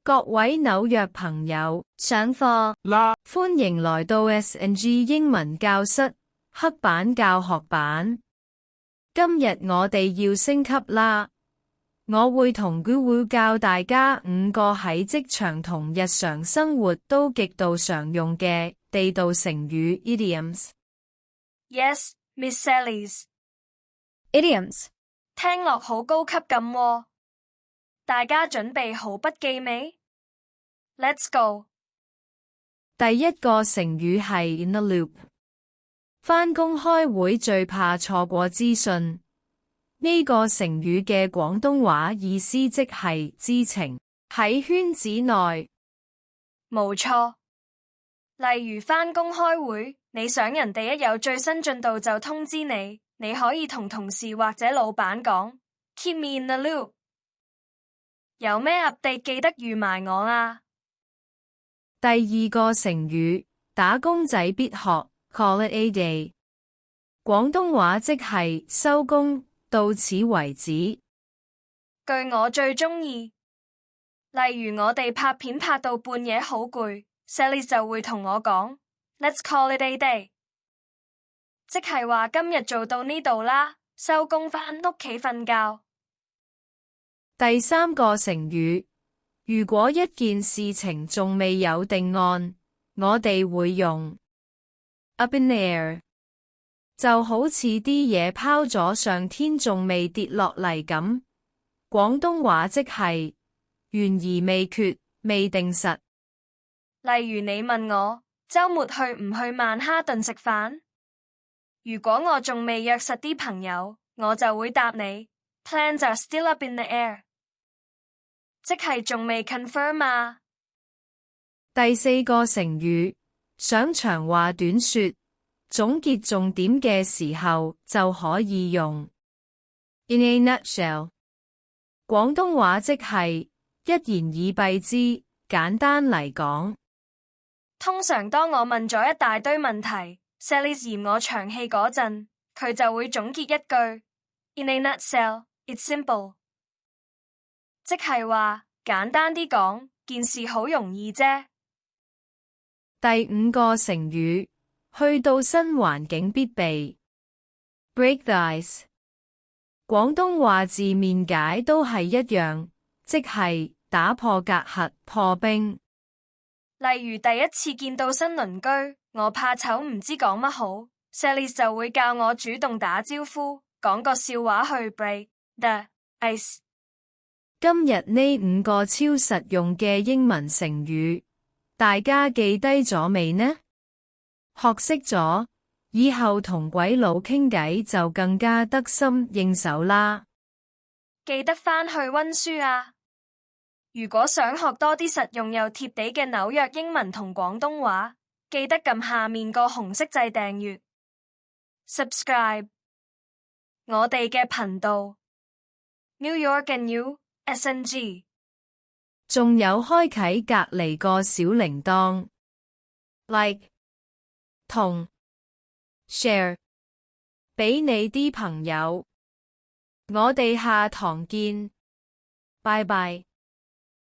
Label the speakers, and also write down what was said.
Speaker 1: 各位紐約朋友，
Speaker 2: 上課
Speaker 3: 啦！
Speaker 1: 歡迎來到 S&G 英文教室黑板教學版。今日我哋要升級啦！我會同 Guru 教大家5個喺職場同日常生活都極度常用嘅地道成語 idioms。Yes,
Speaker 4: Miss Sally's
Speaker 2: idioms
Speaker 4: 聽落好高級咁喎，大家準備好筆記未？ Let's go。
Speaker 1: 第一個成語係 in the loop。返工開會最怕錯過資訊。呢個成語嘅廣東話意思即係知情，喺圈子內。
Speaker 4: 冇錯。例如返工開會，你想人哋一有最新進度就通知你，你可以同同事或者老闆講 Keep me in the loop。 有咩 update 記得預埋我啊。
Speaker 1: 第二個成語，打工仔必學 Call it a day。廣東話即係收工，到此為止。
Speaker 4: 句我最鍾意，例如我哋拍片拍到半夜好攰， Sally 就會同我講 Let's call it a day， 即係話今日做到呢度啦，收工返屋企瞓覺。
Speaker 1: 第三個成語，如果一件事情仲未有定案，我哋會用 up in the air， 就好似啲嘢拋咗上天仲未跌落嚟咁。廣東話即係懸而未決，未定實。
Speaker 4: 例如你問我週末去唔去曼哈頓食飯，如果我仲未約實啲朋友，我就會答你 Plans are still up in the air， 即係仲未 confirm 啊。
Speaker 1: 第四個成語，想長話短說，總結重點嘅時候就可以用 in a nutshell。廣東話即係一言以蔽之，簡單嚟講。
Speaker 4: 通常當我問咗一大堆問題， Sally 嫌我長氣嗰陣，佢就會總結一句 In a nutshell, it's simple， 即係話簡單啲講，件事好容易啫。
Speaker 1: 第五個成語，去到新環境必備 break the ice。廣東話字面解都係一樣，即係打破隔閡、破冰。
Speaker 4: 例如第一次見到新鄰居，我怕醜唔知講乜好， Sally 就會教我主動打招呼，講個笑話去 break the ice。
Speaker 1: 今日呢5個超實用嘅英文成語，大家記低咗未呢？學識咗，以後同鬼佬傾偈就更加得心應手啦。
Speaker 4: 記得返去溫書啊！如果想學多啲實用又貼地嘅紐約英文同廣東話，記得撳下面個紅色掣訂閱 Subscribe 我哋嘅頻道 New York and You S&G，
Speaker 1: 仲有開啟隔離個小鈴鐺 Like 同 Share 俾你啲朋友。我哋下堂見，拜拜。